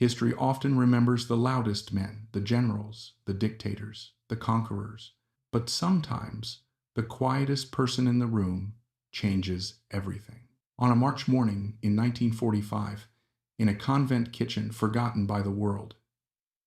History often remembers the loudest men, the generals, the dictators, the conquerors, but sometimes the quietest person in the room changes everything. On a March morning in 1945, in a convent kitchen forgotten by the world,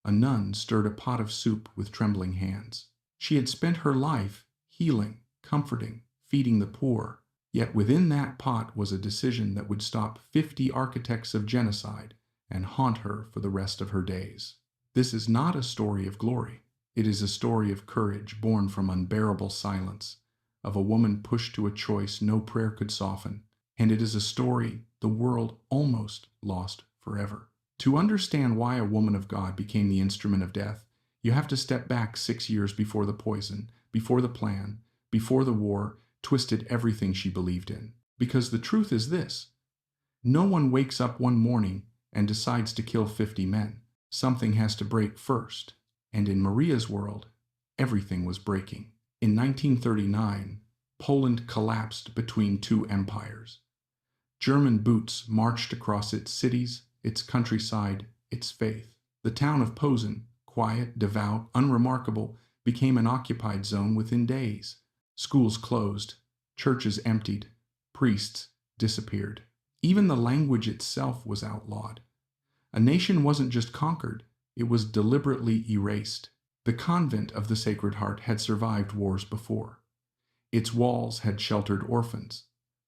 a nun stirred a pot of soup with trembling hands. She had spent her life healing, comforting, feeding the poor, yet within that pot was a decision that would stop 50 architects of genocide and haunt her for the rest of her days. This is not a story of glory. It is a story of courage born from unbearable silence, of a woman pushed to a choice no prayer could soften, and it is a story the world almost lost forever. To understand why a woman of God became the instrument of death, you have to step back 6 years before the poison, before the plan, before the war twisted everything she believed in. Because the truth is this: no one wakes up one morning and decides to kill 50 men. Something has to break first. And in Maria's world, everything was breaking. In 1939, Poland collapsed between two empires. German boots marched across its cities, its countryside, its faith. The town of Posen, quiet, devout, unremarkable, became an occupied zone within days. Schools closed, churches emptied, priests disappeared. Even the language itself was outlawed. A nation wasn't just conquered, it was deliberately erased. The convent of the Sacred Heart had survived wars before. Its walls had sheltered orphans,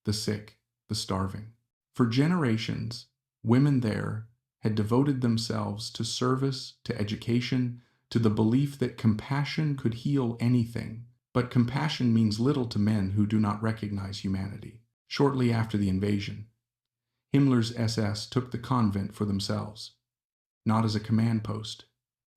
the sick, the starving. For generations, women there had devoted themselves to service, to education, to the belief that compassion could heal anything. But compassion means little to men who do not recognize humanity. Shortly after the invasion, Himmler's SS took the convent for themselves. Not as a command post,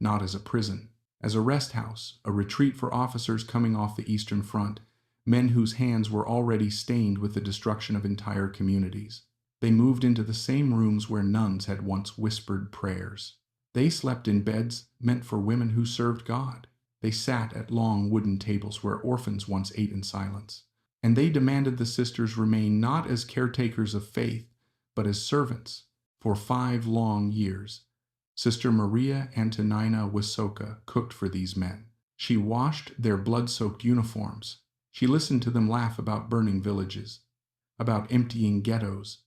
not as a prison, as a rest house, a retreat for officers coming off the Eastern Front, men whose hands were already stained with the destruction of entire communities. They moved into the same rooms where nuns had once whispered prayers. They slept in beds meant for women who served God. They sat at long wooden tables where orphans once ate in silence. And they demanded the sisters remain not as caretakers of faith, but as servants. For 5 long years, Sister Maria Antonina Wysoka cooked for these men. She washed their blood-soaked uniforms. She listened to them laugh about burning villages, about emptying ghettos,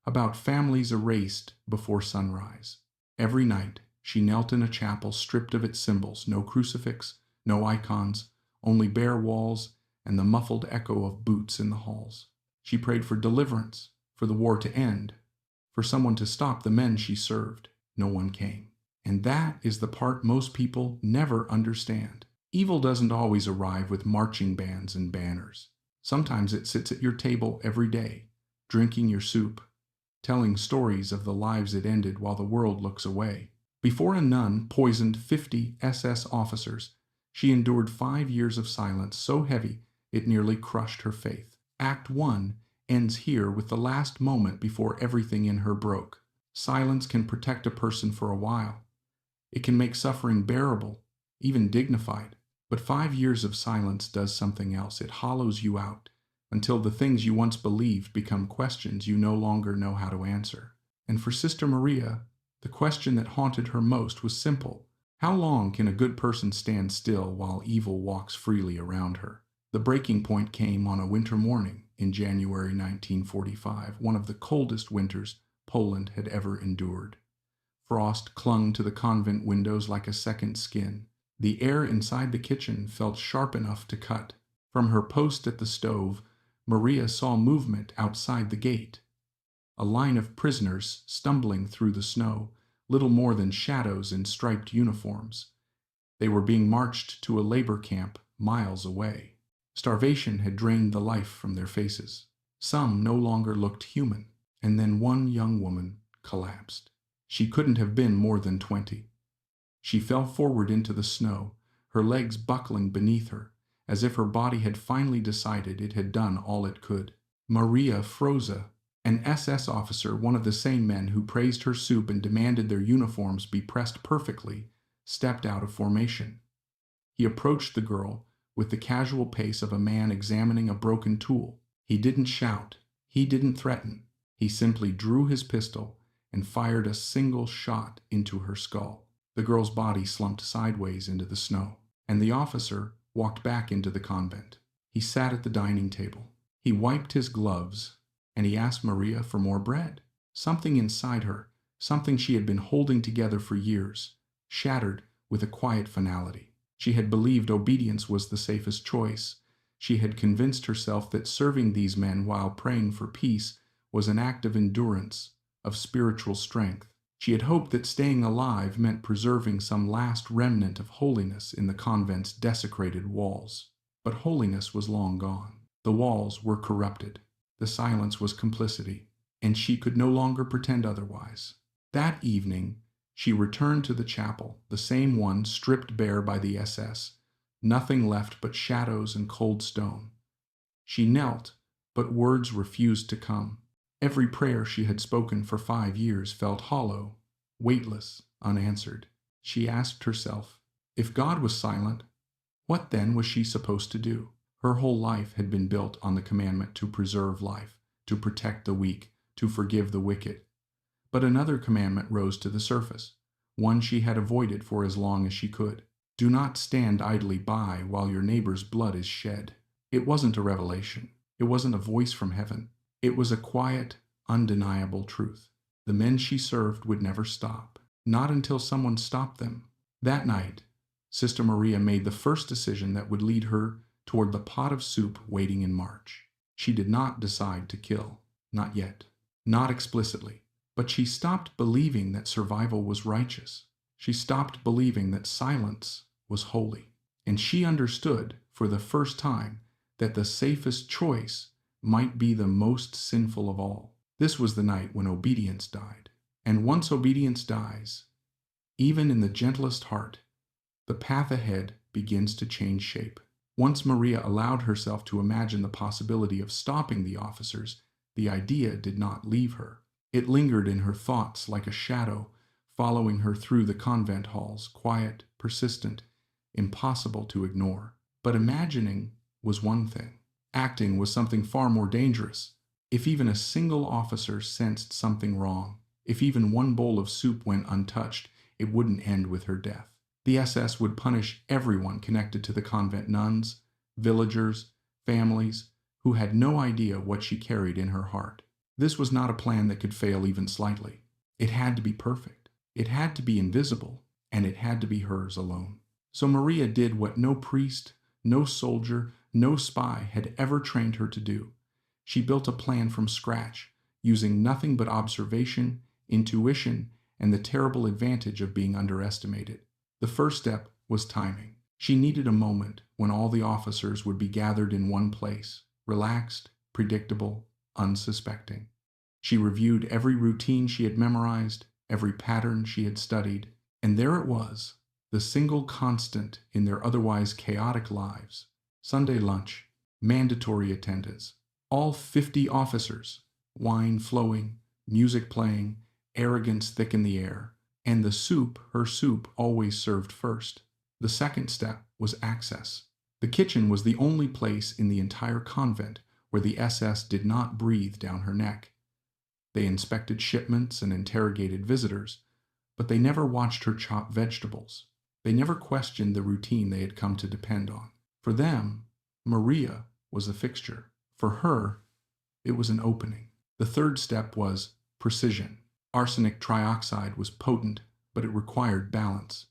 about families erased before sunrise. Every night, she knelt in a chapel stripped of its symbols, no crucifix, no icons, only bare walls and the muffled echo of boots in the halls. She prayed for deliverance, for the war to end, for someone to stop the men she served. No one came. And that is the part most people never understand. Evil doesn't always arrive with marching bands and banners. Sometimes it sits at your table every day, drinking your soup, telling stories of the lives it ended while the world looks away. Before a nun poisoned 50 SS officers, she endured 5 years of silence so heavy it nearly crushed her faith. Act 1 ends here with the last moment before everything in her broke. Silence can protect a person for a while. It can make suffering bearable, even dignified. But 5 years of silence does something else. It hollows you out until the things you once believed become questions you no longer know how to answer. And for Sister Maria, the question that haunted her most was simple. How long can a good person stand still while evil walks freely around her? The breaking point came on a winter morning in January 1945, one of the coldest winters Poland had ever endured. Frost clung to the convent windows like a second skin. The air inside the kitchen felt sharp enough to cut. From her post at the stove, Maria saw movement outside the gate. A line of prisoners stumbling through the snow, little more than shadows in striped uniforms. They were being marched to a labor camp miles away. Starvation had drained the life from their faces. Some no longer looked human. And then one young woman collapsed. She couldn't have been more than 20. She fell forward into the snow, her legs buckling beneath her, as if her body had finally decided it had done all it could. Maria Froza, an SS officer, one of the same men who praised her soup and demanded their uniforms be pressed perfectly, stepped out of formation. He approached the girl with the casual pace of a man examining a broken tool. He didn't shout. He didn't threaten. He simply drew his pistol and fired a single shot into her skull. The girl's body slumped sideways into the snow, and the officer walked back into the convent. He sat at the dining table. He wiped his gloves, and he asked Maria for more bread. Something inside her, something she had been holding together for years, shattered with a quiet finality. She had believed obedience was the safest choice. She had convinced herself that serving these men while praying for peace was an act of endurance, of spiritual strength. She had hoped that staying alive meant preserving some last remnant of holiness in the convent's desecrated walls. But holiness was long gone. The walls were corrupted. The silence was complicity, and she could no longer pretend otherwise. That evening, she returned to the chapel, the same one stripped bare by the SS, nothing left but shadows and cold stone. She knelt, but words refused to come. Every prayer she had spoken for 5 years felt hollow, weightless, unanswered. She asked herself, if God was silent, what then was she supposed to do? Her whole life had been built on the commandment to preserve life, to protect the weak, to forgive the wicked. But another commandment rose to the surface, one she had avoided for as long as she could. Do not stand idly by while your neighbor's blood is shed. It wasn't a revelation. It wasn't a voice from heaven. It was a quiet, undeniable truth. The men she served would never stop, not until someone stopped them. That night, Sister Maria made the first decision that would lead her toward the pot of soup waiting in March. She did not decide to kill, not yet, not explicitly, but she stopped believing that survival was righteous. She stopped believing that silence was holy, and she understood, for the first time, that the safest choice might be the most sinful of all. This was the night when obedience died. And once obedience dies, even in the gentlest heart, the path ahead begins to change shape. Once Maria allowed herself to imagine the possibility of stopping the officers, the idea did not leave her. It lingered in her thoughts like a shadow, following her through the convent halls, quiet, persistent, impossible to ignore. But imagining was one thing. Acting was something far more dangerous. If even a single officer sensed something wrong, if even one bowl of soup went untouched, it wouldn't end with her death. The SS would punish everyone connected to the convent: nuns, villagers, families, who had no idea what she carried in her heart. This was not a plan that could fail even slightly. It had to be perfect. It had to be invisible, and it had to be hers alone. So Maria did what no priest, no soldier, no spy had ever trained her to do. She built a plan from scratch, using nothing but observation, intuition, and the terrible advantage of being underestimated. The first step was timing. She needed a moment when all the officers would be gathered in one place, relaxed, predictable, unsuspecting. She reviewed every routine she had memorized, every pattern she had studied, and there it was, the single constant in their otherwise chaotic lives. Sunday lunch, mandatory attendance, all 50 officers, wine flowing, music playing, arrogance thick in the air, and the soup, her soup, always served first. The second step was access. The kitchen was the only place in the entire convent where the SS did not breathe down her neck. They inspected shipments and interrogated visitors, but they never watched her chop vegetables. They never questioned the routine they had come to depend on. For them, Maria was a fixture. For her, it was an opening. The third step was precision. Arsenic trioxide was potent, but it required balance.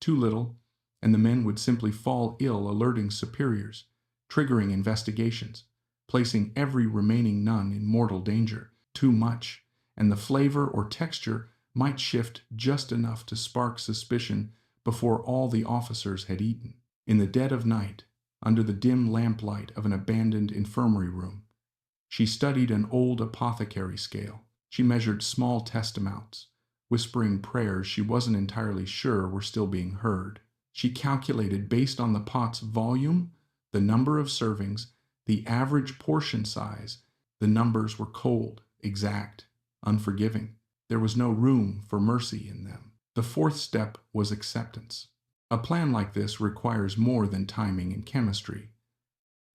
Too little, and the men would simply fall ill, alerting superiors, triggering investigations, placing every remaining nun in mortal danger. Too much, and the flavor or texture might shift just enough to spark suspicion before all the officers had eaten. In the dead of night, under the dim lamplight of an abandoned infirmary room, she studied an old apothecary scale. She measured small test amounts, whispering prayers she wasn't entirely sure were still being heard. She calculated based on the pot's volume, the number of servings, the average portion size. The numbers were cold, exact, unforgiving. There was no room for mercy in them. The fourth step was acceptance. A plan like this requires more than timing and chemistry.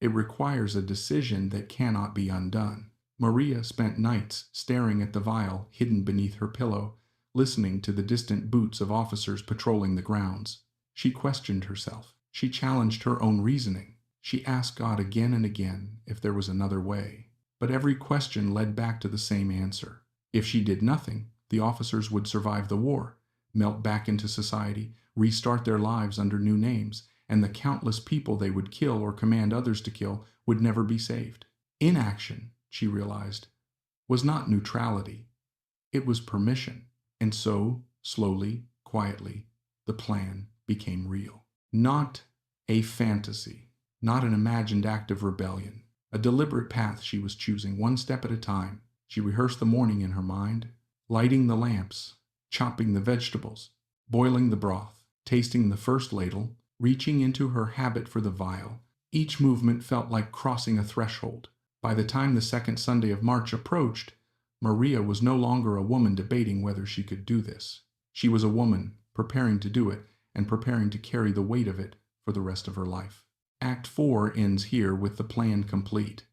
It requires a decision that cannot be undone. Maria spent nights staring at the vial hidden beneath her pillow, listening to the distant boots of officers patrolling the grounds. She questioned herself. She challenged her own reasoning. She asked God again and again if there was another way. But every question led back to the same answer. If she did nothing, the officers would survive the war, melt back into society, restart their lives under new names, and the countless people they would kill or command others to kill would never be saved. Inaction, she realized, was not neutrality. It was permission. And so, slowly, quietly, the plan became real. Not a fantasy, not an imagined act of rebellion. A deliberate path she was choosing, one step at a time. She rehearsed the morning in her mind, lighting the lamps, chopping the vegetables, boiling the broth, tasting the first ladle, reaching into her habit for the vial. Each movement felt like crossing a threshold. By the time the second Sunday of March approached, Maria was no longer a woman debating whether she could do this. She was a woman preparing to do it and preparing to carry the weight of it for the rest of her life. Act 4 ends here with the plan complete,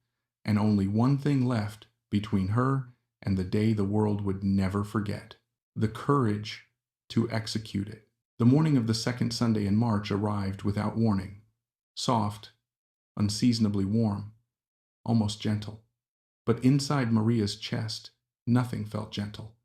and only one thing left between her and the day the world would never forget: the courage to execute it. The morning of the second Sunday in March arrived without warning, soft, unseasonably warm, almost gentle. But inside Maria's chest, nothing felt gentle.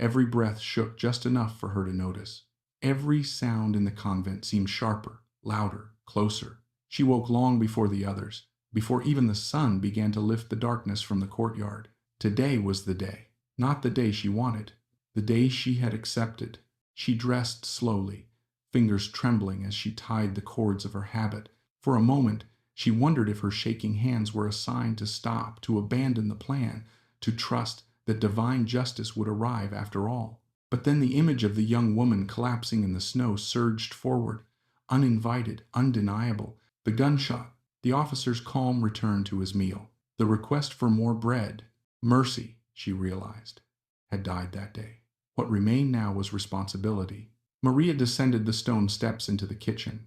Every breath shook just enough for her to notice. Every sound in the convent seemed sharper, louder, closer. She woke long before the others, before even the sun began to lift the darkness from the courtyard. Today was the day, not the day she wanted, the day she had accepted. She dressed slowly, fingers trembling as she tied the cords of her habit. For a moment, she wondered if her shaking hands were a sign to stop, to abandon the plan, to trust that divine justice would arrive after all. But then the image of the young woman collapsing in the snow surged forward, uninvited, undeniable. The gunshot, the officer's calm return to his meal, the request for more bread. Mercy, she realized, had died that day. What remained now was responsibility. Maria descended the stone steps into the kitchen.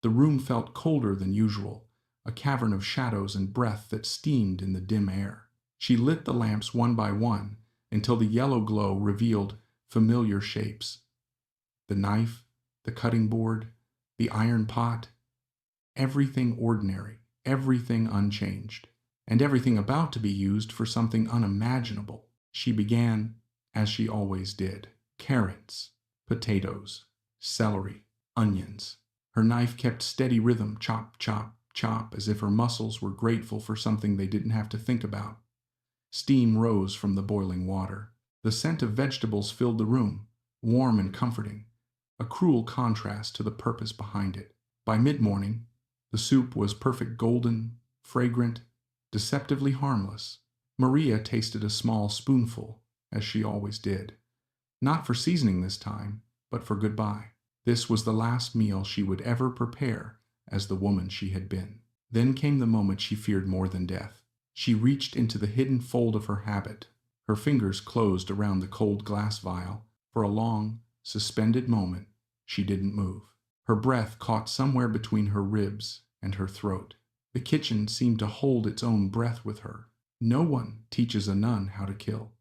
The room felt colder than usual, a cavern of shadows and breath that steamed in the dim air. She lit the lamps one by one until the yellow glow revealed familiar shapes. The knife, the cutting board, the iron pot, everything ordinary, everything unchanged, and everything about to be used for something unimaginable. She began, as she always did: carrots, potatoes, celery, onions. Her knife kept steady rhythm, chop, chop, chop, as if her muscles were grateful for something they didn't have to think about. Steam rose from the boiling water. The scent of vegetables filled the room, warm and comforting, a cruel contrast to the purpose behind it. By mid-morning, the soup was perfect, golden, fragrant, deceptively harmless. Maria tasted a small spoonful, as she always did. Not for seasoning this time, but for goodbye. This was the last meal she would ever prepare as the woman she had been. Then came the moment she feared more than death. She reached into the hidden fold of her habit. Her fingers closed around the cold glass vial. For a long, suspended moment, she didn't move. Her breath caught somewhere between her ribs and her throat. The kitchen seemed to hold its own breath with her. No one teaches a nun how to kill.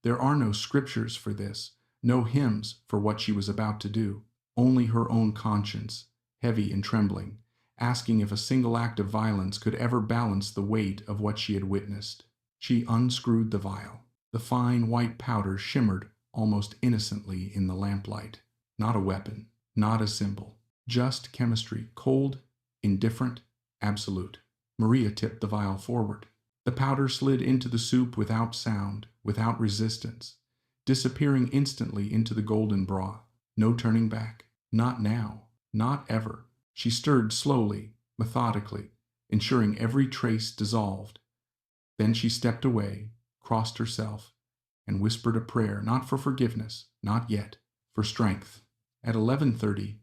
There are no scriptures for this, no hymns for what she was about to do. Only her own conscience, heavy and trembling, asking if a single act of violence could ever balance the weight of what she had witnessed. She unscrewed the vial. The fine white powder shimmered almost innocently in the lamplight. Not a weapon, not a symbol, just chemistry, cold, indifferent, absolute. Maria tipped the vial forward. The powder slid into the soup without sound, without resistance, disappearing instantly into the golden broth. No turning back. Not now. Not ever. She stirred slowly, methodically, ensuring every trace dissolved. Then she stepped away, crossed herself, and whispered a prayer, not for forgiveness, not yet, for strength. At 11:30,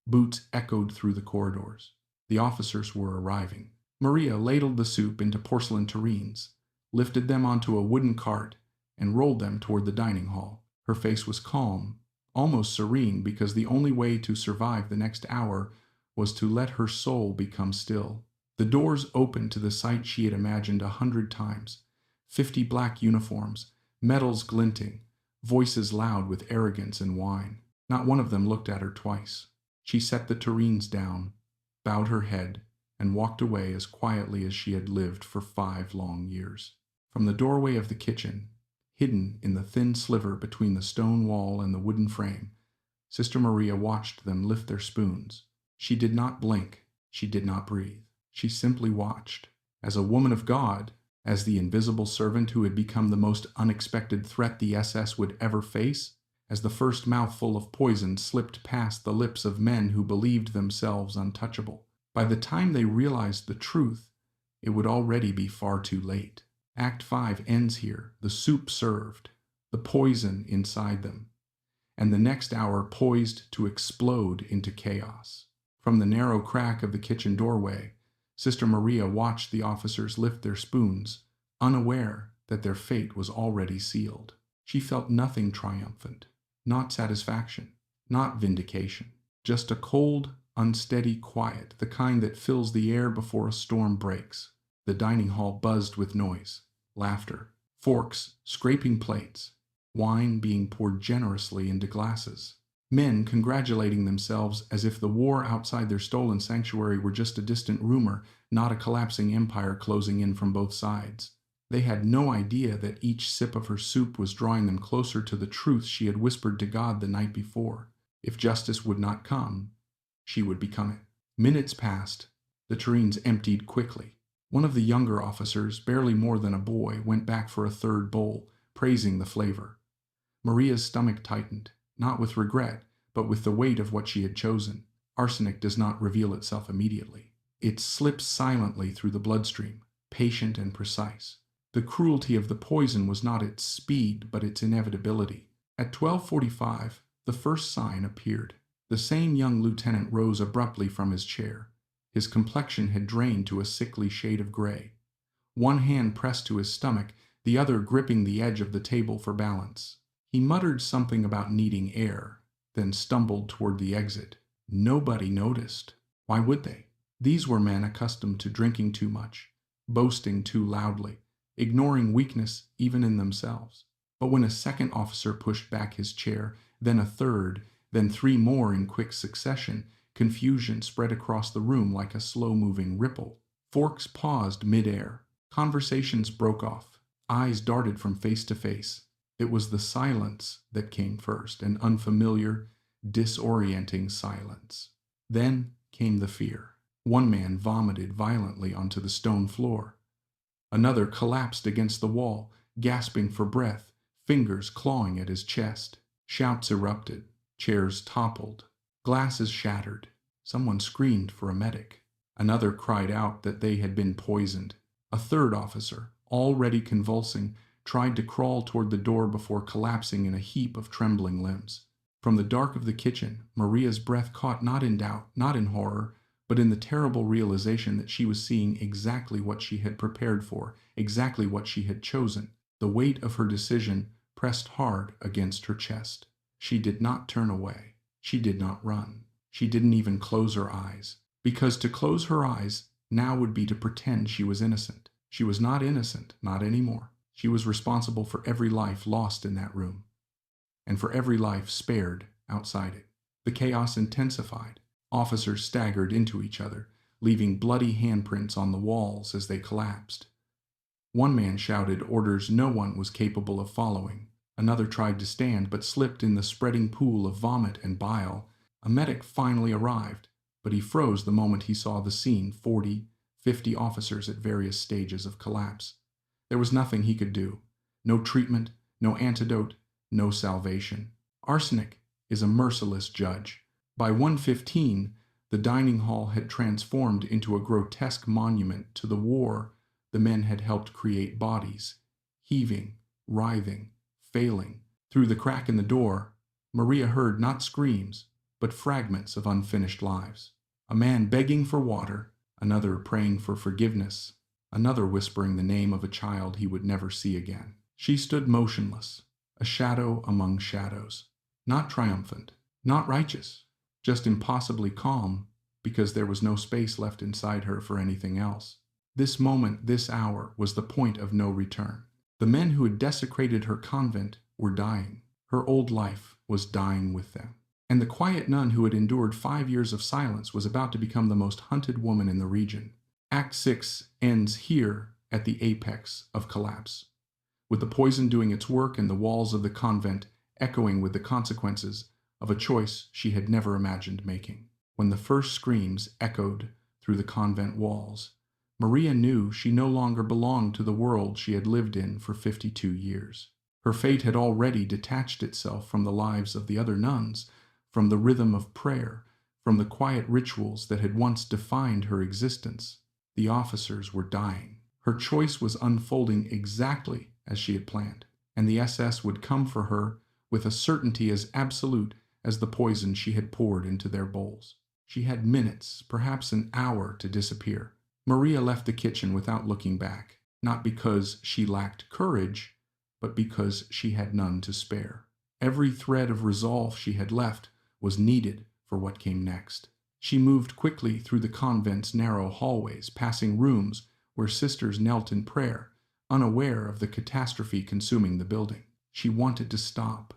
boots echoed through the corridors. The officers were arriving. Maria ladled the soup into porcelain tureens, lifted them onto a wooden cart, and rolled them toward the dining hall. Her face was calm, almost serene, because the only way to survive the next hour was to let her soul become still. The doors opened to the sight she had imagined 100 times, 50 black uniforms, medals glinting, voices loud with arrogance and wine. Not one of them looked at her twice. She set the tureens down, bowed her head, and walked away as quietly as she had lived for 5 long years. From the doorway of the kitchen, hidden in the thin sliver between the stone wall and the wooden frame, Sister Maria watched them lift their spoons. She did not blink. She did not breathe. She simply watched. As a woman of God, as the invisible servant who had become the most unexpected threat the SS would ever face, as the first mouthful of poison slipped past the lips of men who believed themselves untouchable. By the time they realized the truth, it would already be far too late. Act 5 ends here, the soup served, the poison inside them, and the next hour poised to explode into chaos. From the narrow crack of the kitchen doorway, Sister Maria watched the officers lift their spoons, unaware that their fate was already sealed. She felt nothing triumphant, not satisfaction, not vindication, just a cold, unsteady quiet, the kind that fills the air before a storm breaks. The dining hall buzzed with noise, laughter, forks scraping plates, wine being poured generously into glasses, men congratulating themselves as if the war outside their stolen sanctuary were just a distant rumor, not a collapsing empire closing in from both sides. They had no idea that each sip of her soup was drawing them closer to the truth she had whispered to God the night before. If justice would not come, she would become it. Minutes passed. The tureens emptied quickly. One of the younger officers, barely more than a boy, went back for a third bowl, praising the flavor. Maria's stomach tightened, not with regret, but with the weight of what she had chosen. Arsenic does not reveal itself immediately. It slips silently through the bloodstream, patient and precise. The cruelty of the poison was not its speed, but its inevitability. At 12:45, the first sign appeared. The same young lieutenant rose abruptly from his chair. His complexion had drained to a sickly shade of gray. One hand pressed to his stomach, the other gripping the edge of the table for balance. He muttered something about needing air, then stumbled toward the exit. Nobody noticed. Why would they? These were men accustomed to drinking too much, boasting too loudly, ignoring weakness even in themselves. But when a second officer pushed back his chair, then a third, then 3 more in quick succession, confusion spread across the room like a slow-moving ripple. Forks paused mid-air. Conversations broke off. Eyes darted from face to face. It was the silence that came first, an unfamiliar, disorienting silence. Then came the fear. One man vomited violently onto the stone floor. Another collapsed against the wall, gasping for breath, fingers clawing at his chest. Shouts erupted. Chairs toppled. Glasses shattered. Someone screamed for a medic. Another cried out that they had been poisoned. A third officer, already convulsing, tried to crawl toward the door before collapsing in a heap of trembling limbs. From the dark of the kitchen, Maria's breath caught not in doubt, not in horror, but in the terrible realization that she was seeing exactly what she had prepared for, exactly what she had chosen. The weight of her decision pressed hard against her chest. She did not turn away. She did not run. She didn't even close her eyes, because to close her eyes now would be to pretend she was innocent. She was not innocent, not anymore. She was responsible for every life lost in that room, and for every life spared outside it. The chaos intensified. Officers staggered into each other, leaving bloody handprints on the walls as they collapsed. One man shouted orders no one was capable of following. Another tried to stand but slipped in the spreading pool of vomit and bile. A medic finally arrived, but he froze the moment he saw the scene, 40, 50 officers at various stages of collapse. There was nothing he could do. No treatment, no antidote, no salvation. Arsenic is a merciless judge. By 1:15, the dining hall had transformed into a grotesque monument to the war the men had helped create. Bodies, heaving, writhing, failing. Through the crack in the door, Maria heard not screams, but fragments of unfinished lives. A man begging for water, another praying for forgiveness, another whispering the name of a child he would never see again. She stood motionless, a shadow among shadows, not triumphant, not righteous, just impossibly calm, because there was no space left inside her for anything else. This moment, this hour, was the point of no return. The men who had desecrated her convent were dying. Her old life was dying with them. And the quiet nun who had endured 5 years of silence was about to become the most hunted woman in the region. Act 6 ends here at the apex of collapse, with the poison doing its work and the walls of the convent echoing with the consequences of a choice she had never imagined making. When the first screams echoed through the convent walls, Maria knew she no longer belonged to the world she had lived in for 52 years. Her fate had already detached itself from the lives of the other nuns, from the rhythm of prayer, from the quiet rituals that had once defined her existence. The officers were dying. Her choice was unfolding exactly as she had planned, and the SS would come for her with a certainty as absolute as the poison she had poured into their bowls. She had minutes, perhaps an hour, to disappear. Maria left the kitchen without looking back, not because she lacked courage, but because she had none to spare. Every thread of resolve she had left was needed for what came next. She moved quickly through the convent's narrow hallways, passing rooms where sisters knelt in prayer, unaware of the catastrophe consuming the building. She wanted to stop,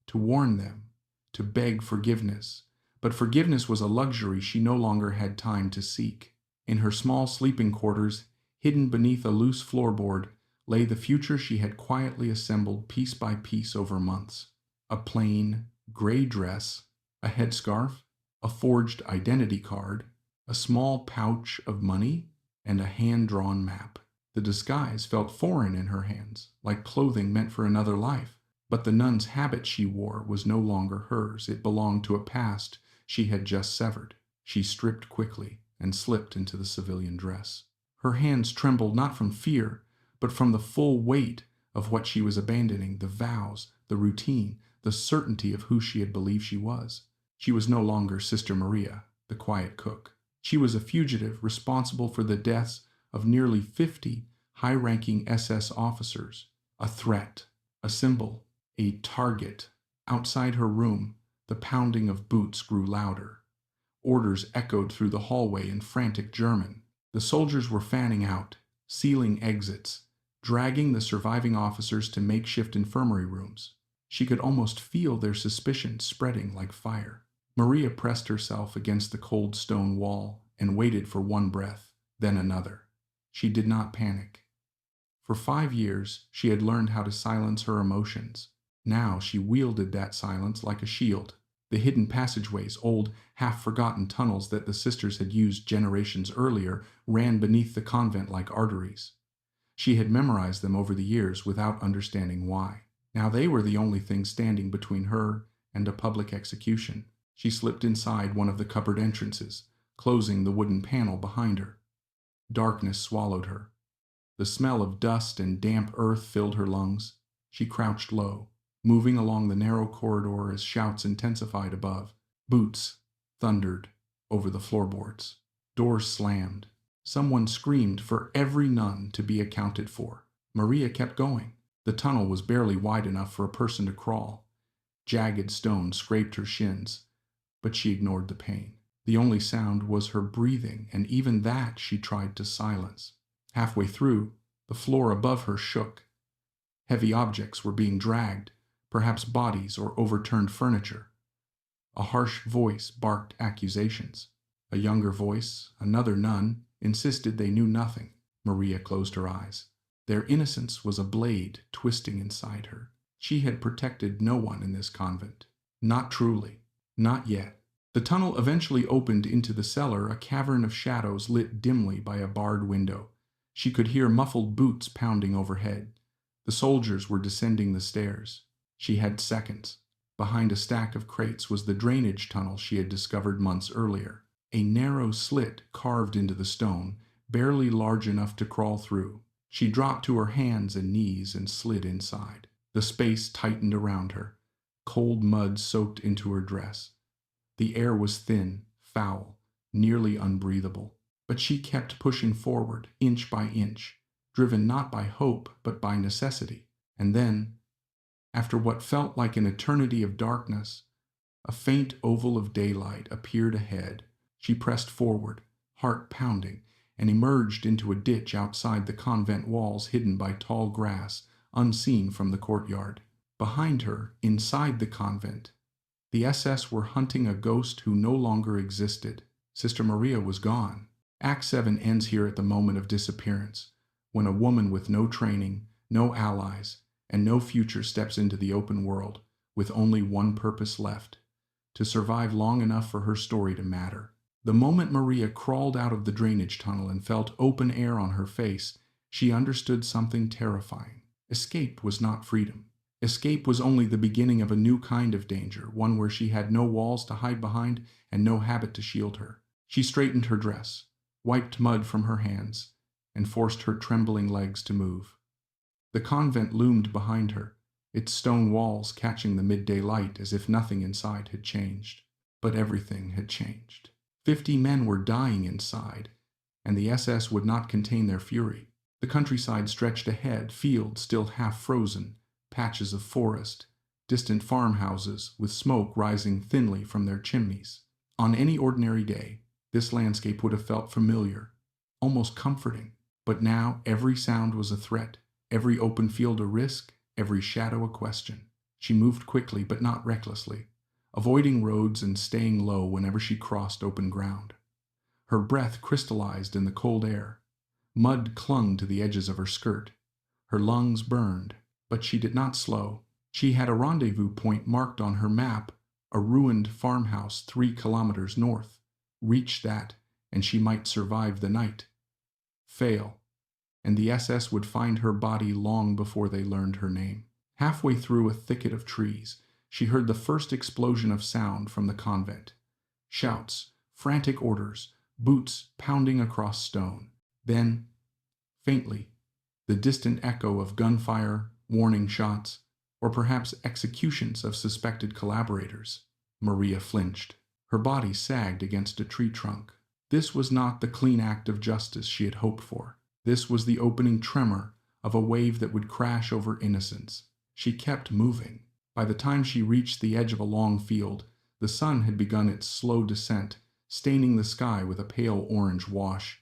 to warn them, to beg forgiveness, but forgiveness was a luxury she no longer had time to seek. In her small sleeping quarters, hidden beneath a loose floorboard, lay the future she had quietly assembled piece by piece over months. A plain, gray dress, a headscarf, a forged identity card, a small pouch of money, and a hand-drawn map. The disguise felt foreign in her hands, like clothing meant for another life. But the nun's habit she wore was no longer hers. It belonged to a past she had just severed. She stripped quickly and slipped into the civilian dress. Her hands trembled not from fear, but from the full weight of what she was abandoning, the vows, the routine, the certainty of who she had believed she was. She was no longer Sister Maria, the quiet cook. She was a fugitive responsible for the deaths of nearly 50 high-ranking SS officers, a threat, a symbol, a target. Outside her room, the pounding of boots grew louder. Orders echoed through the hallway in frantic German. The soldiers were fanning out, sealing exits, dragging the surviving officers to makeshift infirmary rooms. She could almost feel their suspicion spreading like fire. Maria pressed herself against the cold stone wall and waited for one breath, then another. She did not panic. For 5 years, she had learned how to silence her emotions. Now she wielded that silence like a shield. The hidden passageways, old, half-forgotten tunnels that the sisters had used generations earlier, ran beneath the convent like arteries. She had memorized them over the years without understanding why. Now they were the only thing standing between her and a public execution. She slipped inside one of the cupboard entrances, closing the wooden panel behind her. Darkness swallowed her. The smell of dust and damp earth filled her lungs. She crouched low, moving along the narrow corridor as shouts intensified above. Boots thundered over the floorboards. Doors slammed. Someone screamed for every nun to be accounted for. Maria kept going. The tunnel was barely wide enough for a person to crawl. Jagged stone scraped her shins, but she ignored the pain. The only sound was her breathing, and even that she tried to silence. Halfway through, the floor above her shook. Heavy objects were being dragged, perhaps bodies or overturned furniture. A harsh voice barked accusations. A younger voice, another nun, insisted they knew nothing. Maria closed her eyes. Their innocence was a blade twisting inside her. She had protected no one in this convent. Not truly. Not yet. The tunnel eventually opened into the cellar, a cavern of shadows lit dimly by a barred window. She could hear muffled boots pounding overhead. The soldiers were descending the stairs. She had seconds. Behind a stack of crates was the drainage tunnel she had discovered months earlier. A narrow slit carved into the stone, barely large enough to crawl through. She dropped to her hands and knees and slid inside. The space tightened around her. Cold mud soaked into her dress. The air was thin, foul, nearly unbreathable. But she kept pushing forward, inch by inch, driven not by hope but by necessity. And then, after what felt like an eternity of darkness, a faint oval of daylight appeared ahead. She pressed forward, heart pounding, and emerged into a ditch outside the convent walls hidden by tall grass, unseen from the courtyard. Behind her, inside the convent, the SS were hunting a ghost who no longer existed. Sister Maria was gone. Act 7 ends here at the moment of disappearance, when a woman with no training, no allies, and no future steps into the open world with only one purpose left: to survive long enough for her story to matter. The moment Maria crawled out of the drainage tunnel and felt open air on her face, she understood something terrifying. Escape was not freedom. Escape was only the beginning of a new kind of danger, one where she had no walls to hide behind and no habit to shield her. She straightened her dress, wiped mud from her hands, and forced her trembling legs to move. The convent loomed behind her, its stone walls catching the midday light as if nothing inside had changed. But everything had changed. 50 men were dying inside, and the SS would not contain their fury. The countryside stretched ahead, fields still half frozen, patches of forest, distant farmhouses with smoke rising thinly from their chimneys. On any ordinary day, this landscape would have felt familiar, almost comforting. But now every sound was a threat, every open field a risk, every shadow a question. She moved quickly but not recklessly, avoiding roads and staying low whenever she crossed open ground. Her breath crystallized in the cold air. Mud clung to the edges of her skirt. Her lungs burned, but she did not slow. She had a rendezvous point marked on her map, a ruined farmhouse 3 kilometers north. Reach that, and she might survive the night. Fail, and the SS would find her body long before they learned her name. Halfway through a thicket of trees, she heard the first explosion of sound from the convent. Shouts, frantic orders, boots pounding across stone. Then, faintly, the distant echo of gunfire, warning shots, or perhaps executions of suspected collaborators. Maria flinched. Her body sagged against a tree trunk. This was not the clean act of justice she had hoped for. This was the opening tremor of a wave that would crash over innocence. She kept moving. By the time she reached the edge of a long field, the sun had begun its slow descent, staining the sky with a pale orange wash.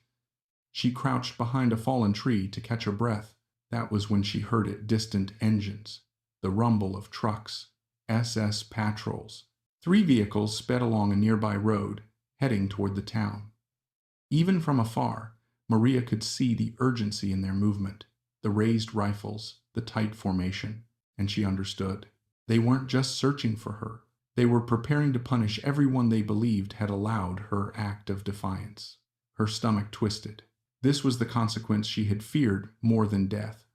She crouched behind a fallen tree to catch her breath. That was when she heard it: distant engines, the rumble of trucks, SS patrols. 3 vehicles sped along a nearby road, heading toward the town. Even from afar, Maria could see the urgency in their movement, the raised rifles, the tight formation, and she understood. They weren't just searching for her. They were preparing to punish everyone they believed had allowed her act of defiance. Her stomach twisted. This was the consequence she had feared more than death,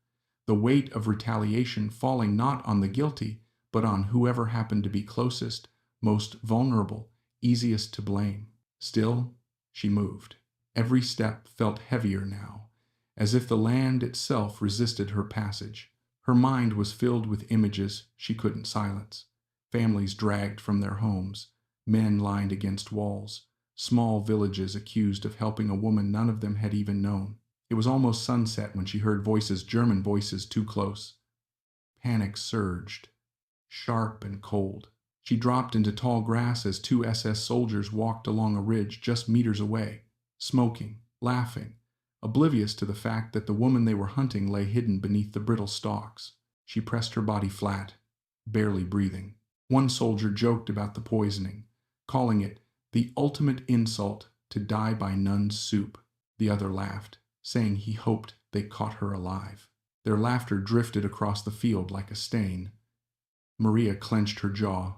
the weight of retaliation falling not on the guilty, but on whoever happened to be closest, most vulnerable, easiest to blame. Still, she moved. Every step felt heavier now, as if the land itself resisted her passage. Her mind was filled with images she couldn't silence. Families dragged from their homes, men lined against walls, small villages accused of helping a woman none of them had even known. It was almost sunset when she heard voices, German voices, too close. Panic surged, sharp and cold. She dropped into tall grass as 2 SS soldiers walked along a ridge just meters away, smoking, laughing, oblivious to the fact that the woman they were hunting lay hidden beneath the brittle stalks. She pressed her body flat, barely breathing. One soldier joked about the poisoning, calling it the ultimate insult to die by nun's soup. The other laughed, saying he hoped they caught her alive. Their laughter drifted across the field like a stain. Maria clenched her jaw,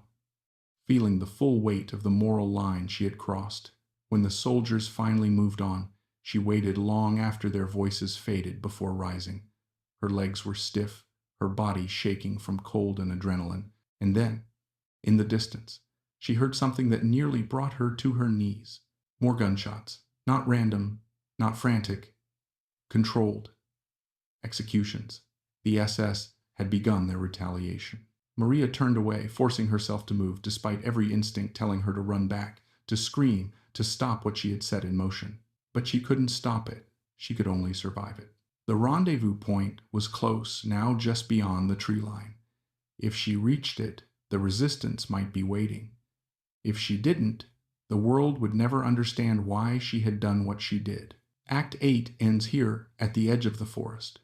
feeling the full weight of the moral line she had crossed. When the soldiers finally moved on, she waited long after their voices faded before rising. Her legs were stiff, her body shaking from cold and adrenaline. And then, in the distance, she heard something that nearly brought her to her knees. More gunshots. Not random, not frantic. Controlled. Executions. The SS had begun their retaliation. Maria turned away, forcing herself to move, despite every instinct telling her to run back, to scream, to stop what she had set in motion. But she couldn't stop it. She could only survive it. The rendezvous point was close, now just beyond the tree line. If she reached it, the resistance might be waiting. If she didn't, the world would never understand why she had done what she did. Act 8 ends here, at the edge of the forest,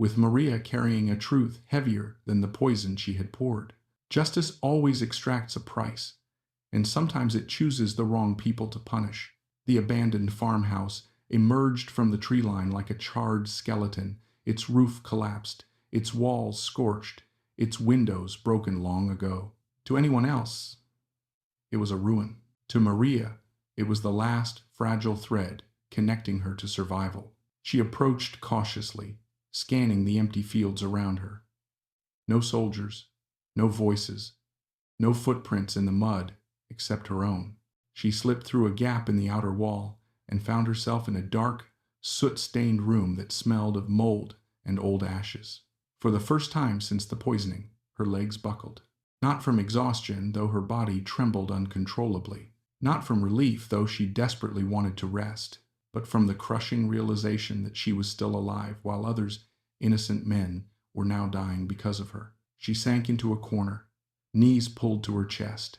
with Maria carrying a truth heavier than the poison she had poured. Justice always extracts a price, and sometimes it chooses the wrong people to punish. The abandoned farmhouse emerged from the tree line like a charred skeleton, its roof collapsed, its walls scorched, its windows broken long ago. To anyone else, it was a ruin. To Maria, it was the last fragile thread connecting her to survival. She approached cautiously, scanning the empty fields around her. No soldiers, no voices, no footprints in the mud except her own. She slipped through a gap in the outer wall and found herself in a dark, soot-stained room that smelled of mold and old ashes. For the first time since the poisoning, her legs buckled. Not from exhaustion, though her body trembled uncontrollably. Not from relief, though she desperately wanted to rest, but from the crushing realization that she was still alive while others, innocent men, were now dying because of her. She sank into a corner, knees pulled to her chest.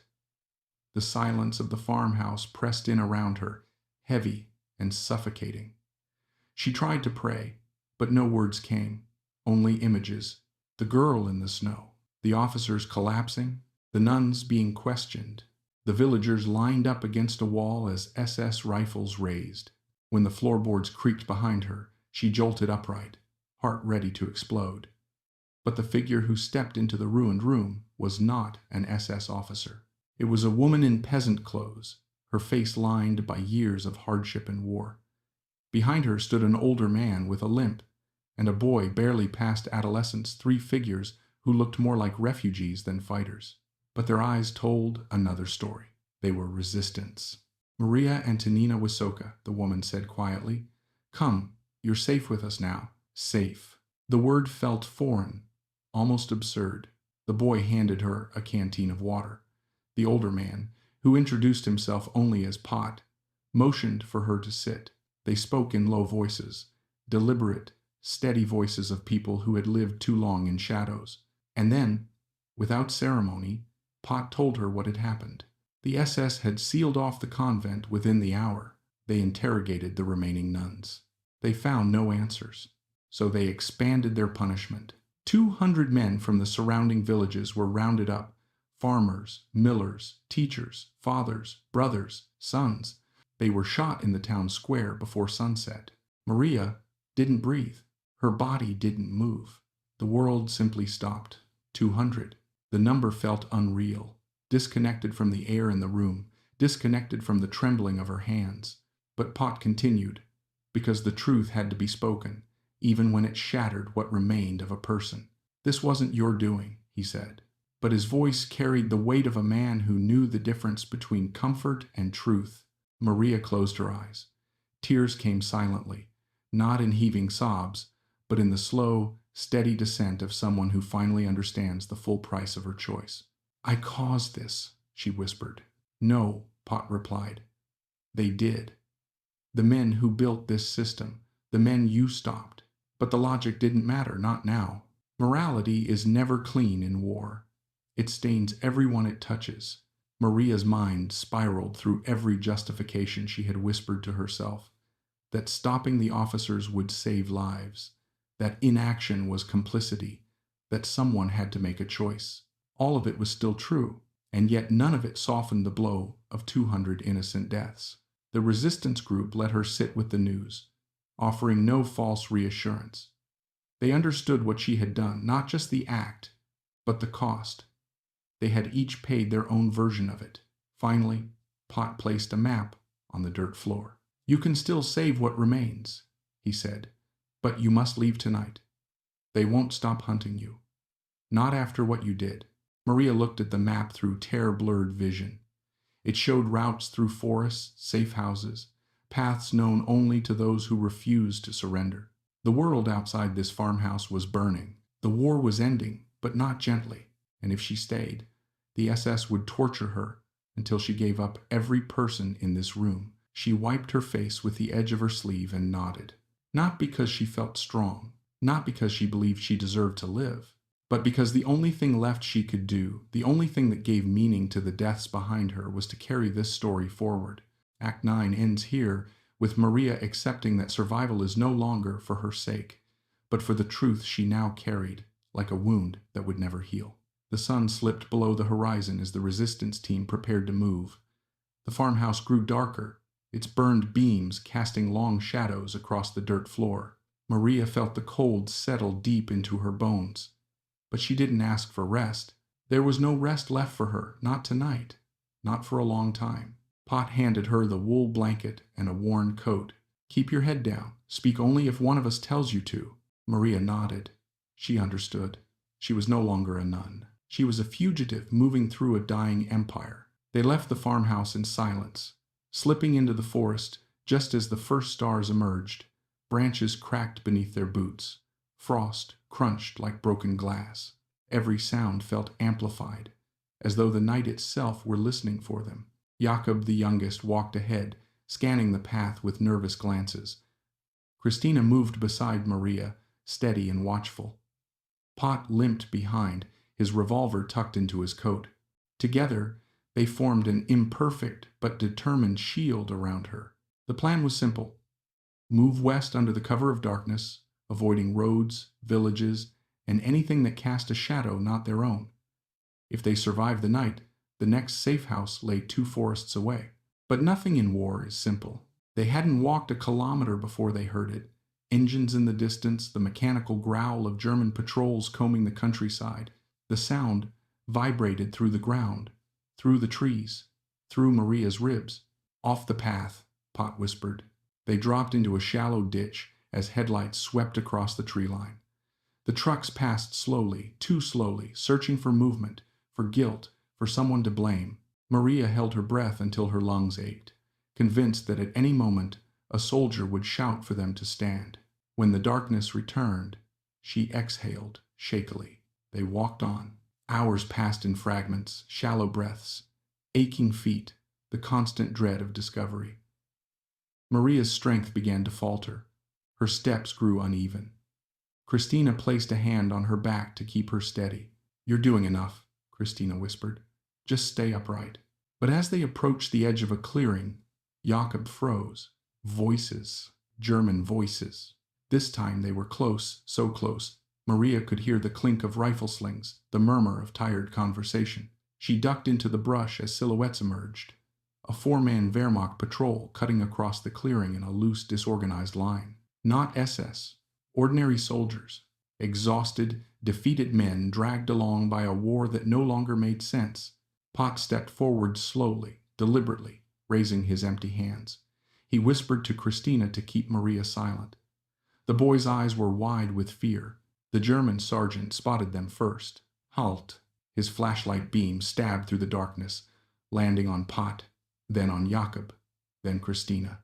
The silence of the farmhouse pressed in around her, heavy and suffocating. She tried to pray, but no words came, only images. The girl in the snow, the officers collapsing, the nuns being questioned, the villagers lined up against a wall as SS rifles raised. When the floorboards creaked behind her, she jolted upright, heart ready to explode. But the figure who stepped into the ruined room was not an SS officer. It was a woman in peasant clothes, her face lined by years of hardship and war. Behind her stood an older man with a limp, and a boy barely past adolescence, three figures who looked more like refugees than fighters. But their eyes told another story. They were resistance. "Maria Antonina Wysoka," the woman said quietly. "Come, you're safe with us now." Safe. The word felt foreign, almost absurd. The boy handed her a canteen of water. The older man, who introduced himself only as Pot, motioned for her to sit. They spoke in low voices, deliberate, steady voices of people who had lived too long in shadows. And then, without ceremony, Pot told her what had happened. The SS had sealed off the convent within the hour. They interrogated the remaining nuns. They found no answers, so they expanded their punishment. 200 men from the surrounding villages were rounded up. Farmers, millers, teachers, fathers, brothers, sons. They were shot in the town square before sunset. Maria didn't breathe. Her body didn't move. The world simply stopped. 200. The number felt unreal, disconnected from the air in the room, disconnected from the trembling of her hands. But Pot continued, because the truth had to be spoken, even when it shattered what remained of a person. "This wasn't your doing," he said. But his voice carried the weight of a man who knew the difference between comfort and truth. Maria closed her eyes. Tears came silently, not in heaving sobs, but in the slow, steady descent of someone who finally understands the full price of her choice. "I caused this," she whispered. "No," Pot replied. "They did. The men who built this system, the men you stopped. But the logic didn't matter, not now. Morality is never clean in war. It stains everyone it touches." Maria's mind spiraled through every justification she had whispered to herself. That stopping the officers would save lives. That inaction was complicity. That someone had to make a choice. All of it was still true, and yet none of it softened the blow of 200 innocent deaths. The resistance group let her sit with the news, offering no false reassurance. They understood what she had done, not just the act, but the cost. They had each paid their own version of it. Finally, Pot placed a map on the dirt floor. "You can still save what remains," he said, "but you must leave tonight. They won't stop hunting you. Not after what you did." Maria looked at the map through tear-blurred vision. It showed routes through forests, safe houses, paths known only to those who refused to surrender. The world outside this farmhouse was burning. The war was ending, but not gently. And if she stayed, the SS would torture her until she gave up every person in this room. She wiped her face with the edge of her sleeve and nodded. Not because she felt strong, not because she believed she deserved to live, but because the only thing left she could do, the only thing that gave meaning to the deaths behind her, was to carry this story forward. Act 9 ends here, with Maria accepting that survival is no longer for her sake, but but for the truth she now carried, like a wound that would never heal. The sun slipped below the horizon as the resistance team prepared to move. The farmhouse grew darker, its burned beams casting long shadows across the dirt floor. Maria felt the cold settle deep into her bones. But she didn't ask for rest. There was no rest left for her, not tonight, not for a long time. Pot handed her the wool blanket and a worn coat. "Keep your head down. Speak only if one of us tells you to." Maria nodded. She understood. She was no longer a nun. She was a fugitive moving through a dying empire. They left the farmhouse in silence, slipping into the forest just as the first stars emerged. Branches cracked beneath their boots. Frost crunched like broken glass. Every sound felt amplified, as though the night itself were listening for them. Jakob, the youngest, walked ahead, scanning the path with nervous glances. Christina moved beside Maria, steady and watchful. Pot limped behind, his revolver tucked into his coat. Together, they formed an imperfect but determined shield around her. The plan was simple. Move west under the cover of darkness, avoiding roads, villages, and anything that cast a shadow not their own. If they survived the night, the next safe house lay 2 forests away. But nothing in war is simple. They hadn't walked a kilometer before they heard it. Engines in the distance, the mechanical growl of German patrols combing the countryside. The sound vibrated through the ground, through the trees, through Maria's ribs. "Off the path," Pot whispered. They dropped into a shallow ditch as headlights swept across the tree line. The trucks passed slowly, too slowly, searching for movement, for guilt, for someone to blame. Maria held her breath until her lungs ached, convinced that at any moment a soldier would shout for them to stand. When the darkness returned, she exhaled shakily. They walked on. Hours passed in fragments, shallow breaths, aching feet, the constant dread of discovery. Maria's strength began to falter. Her steps grew uneven. Christina placed a hand on her back to keep her steady. "You're doing enough," Christina whispered. "Just stay upright." But as they approached the edge of a clearing, Jakob froze. Voices. German voices. This time they were close, so close. Maria could hear the clink of rifle slings, the murmur of tired conversation. She ducked into the brush as silhouettes emerged. A 4-man Wehrmacht patrol cutting across the clearing in a loose, disorganized line. Not SS. Ordinary soldiers. Exhausted, defeated men dragged along by a war that no longer made sense. Pot stepped forward slowly, deliberately, raising his empty hands. He whispered to Christina to keep Maria silent. The boy's eyes were wide with fear. The German sergeant spotted them first. "Halt!" His flashlight beam stabbed through the darkness, landing on Pot, then on Jakob, then Christina.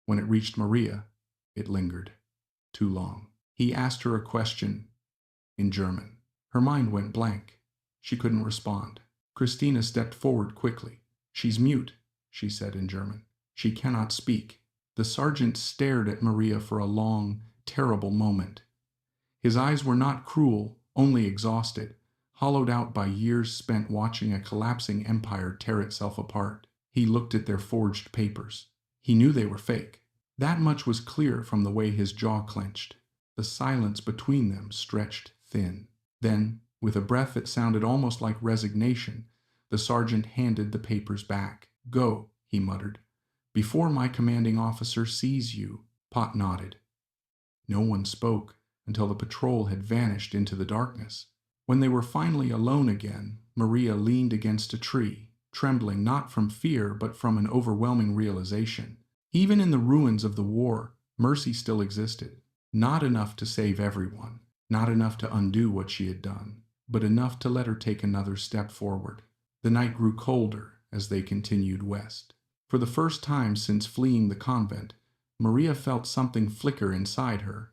When it reached Maria, it lingered. Too long. He asked her a question in German. Her mind went blank. She couldn't respond. Christina stepped forward quickly. "She's mute," she said in German. "She cannot speak." The sergeant stared at Maria for a long, terrible moment. His eyes were not cruel, only exhausted, hollowed out by years spent watching a collapsing empire tear itself apart. He looked at their forged papers. He knew they were fake. That much was clear from the way his jaw clenched. The silence between them stretched thin. Then, with a breath that sounded almost like resignation, the sergeant handed the papers back. "Go," he muttered. "Before my commanding officer sees you." Pot nodded. No one spoke until the patrol had vanished into the darkness. When they were finally alone again, Maria leaned against a tree, trembling not from fear but from an overwhelming realization. Even in the ruins of the war, mercy still existed. Not enough to save everyone, not enough to undo what she had done, but enough to let her take another step forward. The night grew colder as they continued west. For the first time since fleeing the convent, Maria felt something flicker inside her.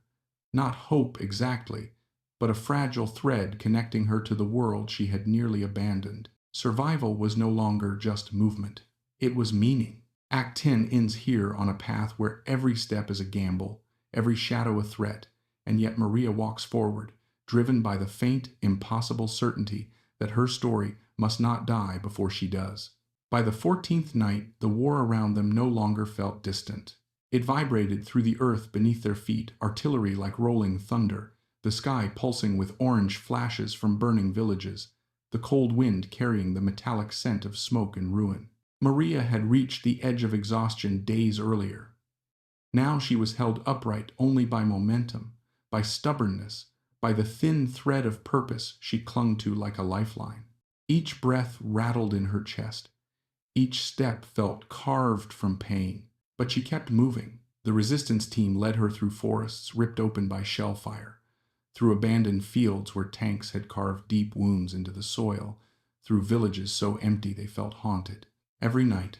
Not hope exactly, but a fragile thread connecting her to the world she had nearly abandoned. Survival was no longer just movement. It was meaning. Act 10 ends here on a path where every step is a gamble, every shadow a threat, and yet Maria walks forward, driven by the faint, impossible certainty that her story must not die before she does. By the 14th night, the war around them no longer felt distant. It vibrated through the earth beneath their feet, artillery like rolling thunder, the sky pulsing with orange flashes from burning villages, the cold wind carrying the metallic scent of smoke and ruin. Maria had reached the edge of exhaustion days earlier. Now she was held upright only by momentum, by stubbornness, by the thin thread of purpose she clung to like a lifeline. Each breath rattled in her chest. Each step felt carved from pain. But she kept moving. The resistance team led her through forests ripped open by shell fire, through abandoned fields where tanks had carved deep wounds into the soil, through villages so empty they felt haunted. Every night,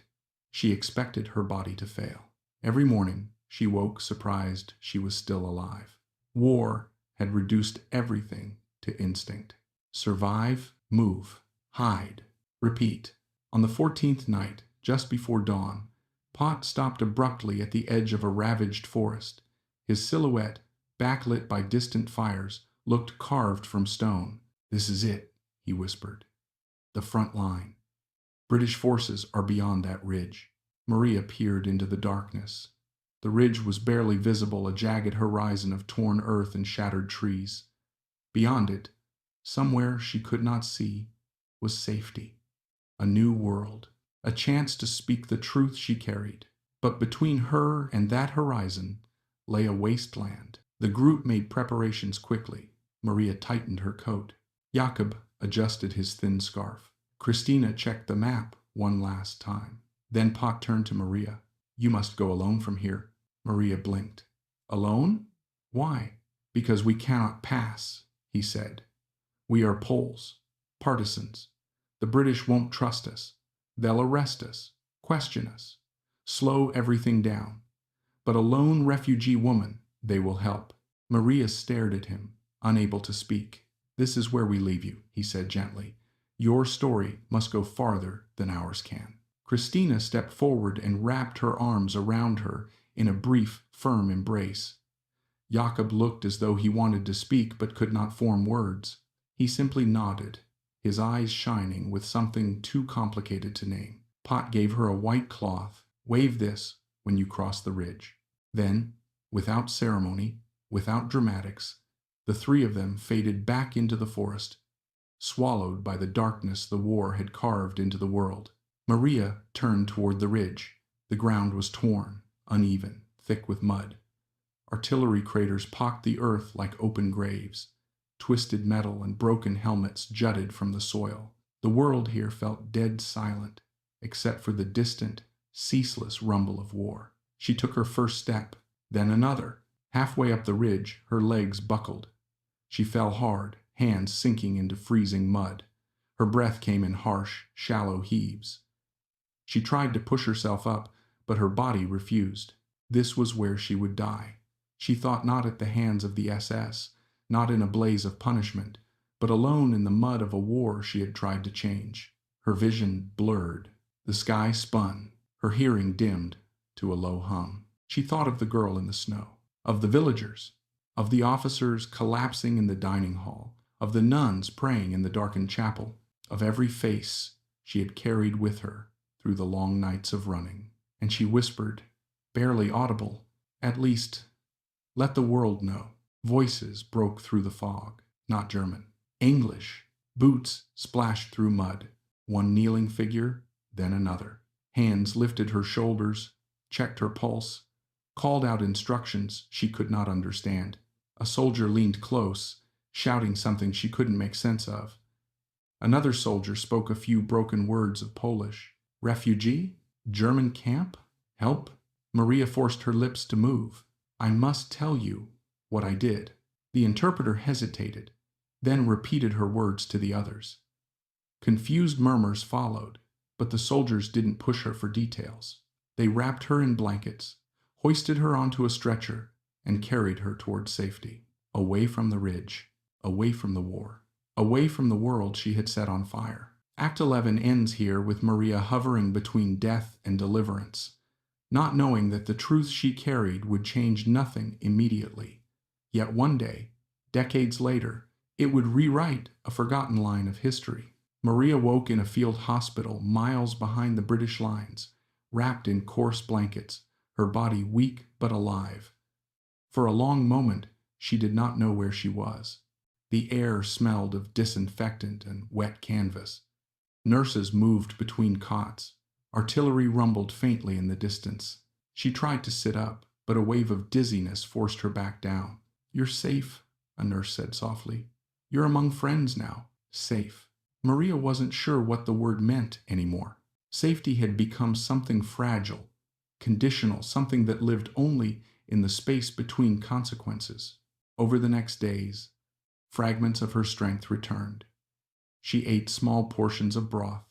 she expected her body to fail. Every morning, she woke surprised she was still alive. War had reduced everything to instinct. Survive, move, hide, repeat. On the 14th night, just before dawn, Pot stopped abruptly at the edge of a ravaged forest. His silhouette, backlit by distant fires, looked carved from stone. "This is it," he whispered. "The front line. British forces are beyond that ridge." Maria peered into the darkness. The ridge was barely visible, a jagged horizon of torn earth and shattered trees. Beyond it, somewhere she could not see, was safety. A new world. A chance to speak the truth she carried. But between her and that horizon lay a wasteland. The group made preparations quickly. Maria tightened her coat. Jakob adjusted his thin scarf. Christina checked the map one last time. Then Pot turned to Maria. "You must go alone from here." Maria blinked. "Alone? Why?" "Because we cannot pass," he said. "We are Poles, partisans. The British won't trust us. They'll arrest us, question us, slow everything down. But a lone refugee woman, they will help." Maria stared at him, unable to speak. "This is where we leave you," he said gently. "Your story must go farther than ours can." Christina stepped forward and wrapped her arms around her in a brief, firm embrace. Jakob looked as though he wanted to speak but could not form words. He simply nodded, his eyes shining with something too complicated to name. Pot gave her a white cloth. "Wave this when you cross the ridge." Then, without ceremony, without dramatics, the three of them faded back into the forest, swallowed by the darkness the war had carved into the world. Maria turned toward the ridge. The ground was torn, uneven, thick with mud. Artillery craters pocked the earth like open graves. Twisted metal and broken helmets jutted from the soil. The world here felt dead silent, except for the distant, ceaseless rumble of war. She took her first step, then another. Halfway up the ridge, her legs buckled. She fell hard, hands sinking into freezing mud. Her breath came in harsh, shallow heaves. She tried to push herself up, but her body refused. This was where she would die. She thought not at the hands of the SS, not in a blaze of punishment, but alone in the mud of a war she had tried to change. Her vision blurred. The sky spun. Her hearing dimmed to a low hum. She thought of the girl in the snow, of the villagers, of the officers collapsing in the dining hall, of the nuns praying in the darkened chapel, of every face she had carried with her through the long nights of running. And she whispered, barely audible, "At least, let the world know." Voices broke through the fog. Not German. English. Boots splashed through mud. One kneeling figure, then another. Hands lifted her shoulders, checked her pulse, called out instructions she could not understand. A soldier leaned close, shouting something she couldn't make sense of. Another soldier spoke a few broken words of Polish. Refugee? German camp? Help? Maria forced her lips to move. "I must tell you what I did." The interpreter hesitated, then repeated her words to the others. Confused murmurs followed, but the soldiers didn't push her for details. They wrapped her in blankets, hoisted her onto a stretcher, and carried her toward safety, away from the ridge, away from the war, away from the world she had set on fire. Act 11 ends here with Maria hovering between death and deliverance, not knowing that the truth she carried would change nothing immediately. Yet one day, decades later, it would rewrite a forgotten line of history. Maria woke in a field hospital miles behind the British lines, wrapped in coarse blankets, her body weak but alive. For a long moment, she did not know where she was. The air smelled of disinfectant and wet canvas. Nurses moved between cots. Artillery rumbled faintly in the distance. She tried to sit up, but a wave of dizziness forced her back down. "You're safe," a nurse said softly. "You're among friends now. Safe." Maria wasn't sure what the word meant anymore. Safety had become something fragile, conditional, something that lived only in the space between consequences. Over the next days, fragments of her strength returned. She ate small portions of broth.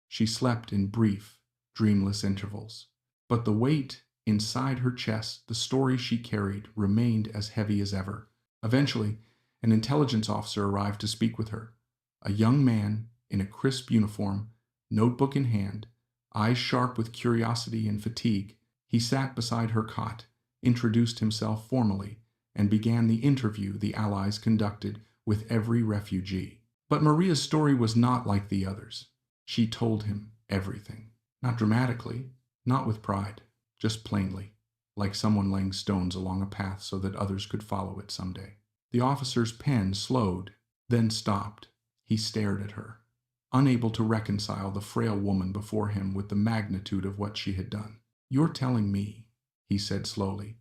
She slept in brief, dreamless intervals. But the weight inside her chest, the story she carried, remained as heavy as ever. Eventually, an intelligence officer arrived to speak with her. A young man in a crisp uniform, notebook in hand, eyes sharp with curiosity and fatigue. He sat beside her cot, introduced himself formally, and began the interview the Allies conducted with every refugee. But Maria's story was not like the others. She told him everything. Not dramatically, not with pride, just plainly, like someone laying stones along a path so that others could follow it someday. The officer's pen slowed, then stopped. He stared at her, unable to reconcile the frail woman before him with the magnitude of what she had done. "You're telling me," he said slowly,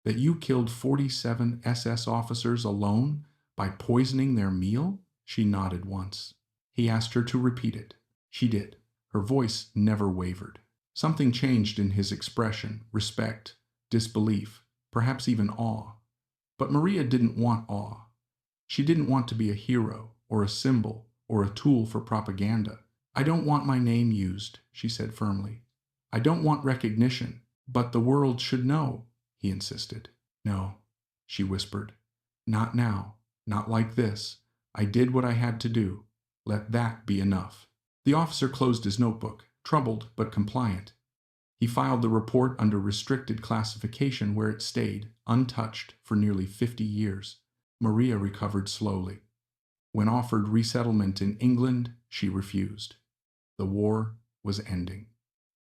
"that you killed 47 SS officers alone by poisoning their meal?" She nodded once. He asked her to repeat it. She did. Her voice never wavered. Something changed in his expression: respect, disbelief, perhaps even awe. But Maria didn't want awe. She didn't want to be a hero, or a symbol, or a tool for propaganda. "I don't want my name used," she said firmly. "I don't want recognition, but the world should know," he insisted. "No," she whispered. "Not now. Not like this. I did what I had to do. Let that be enough." The officer closed his notebook, troubled but compliant. He filed the report under restricted classification where it stayed, untouched, for nearly 50 years. Maria recovered slowly. When offered resettlement in England, she refused. The war was ending.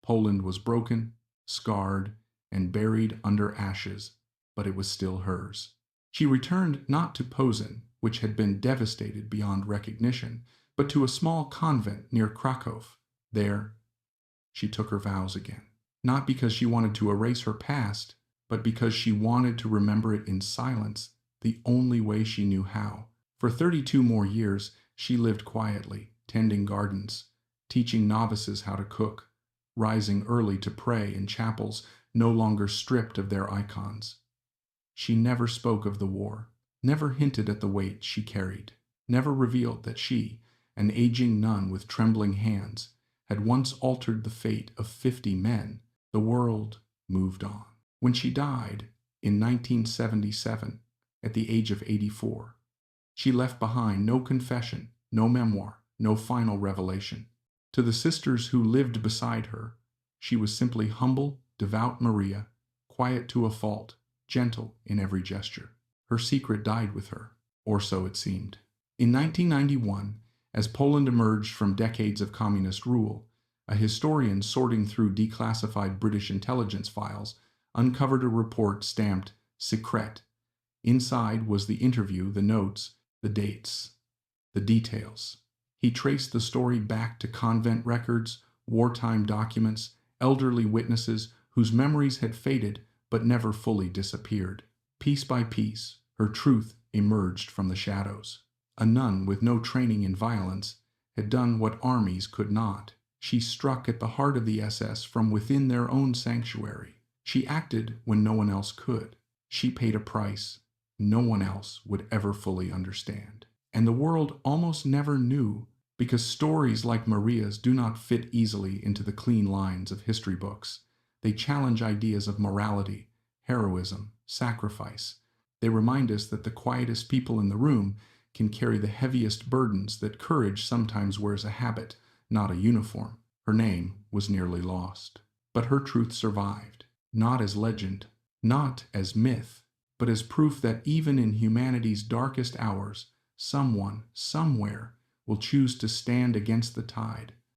Poland was broken, scarred, and buried under ashes, but it was still hers. She returned not to Posen, which had been devastated beyond recognition, but to a small convent near Krakow. There, she took her vows again. Not because she wanted to erase her past, but because she wanted to remember it in silence, the only way she knew how. For 32 more years, she lived quietly, tending gardens, teaching novices how to cook, rising early to pray in chapels no longer stripped of their icons. She never spoke of the war, never hinted at the weight she carried, never revealed that she, an aging nun with trembling hands, had once altered the fate of 50 men. The world moved on. When she died in 1977, at the age of 84, she left behind no confession, no memoir, no final revelation. To the sisters who lived beside her, she was simply humble, devout Maria, quiet to a fault, gentle in every gesture. Her secret died with her, or so it seemed. In 1991, as Poland emerged from decades of communist rule, a historian sorting through declassified British intelligence files uncovered a report stamped "Secret." Inside was the interview, the notes, the dates, the details. He traced the story back to convent records, wartime documents, elderly witnesses whose memories had faded but never fully disappeared. Piece by piece, her truth emerged from the shadows. A nun with no training in violence had done what armies could not. She struck at the heart of the SS from within their own sanctuary. She acted when no one else could. She paid a price no one else would ever fully understand. And the world almost never knew, because stories like Maria's do not fit easily into the clean lines of history books. They challenge ideas of morality, heroism, sacrifice. They remind us that the quietest people in the room can carry the heaviest burdens, that courage sometimes wears a habit, not a uniform. Her name was nearly lost. But her truth survived, not as legend, not as myth, but as proof that even in humanity's darkest hours, someone, somewhere, will choose to stand against the tide,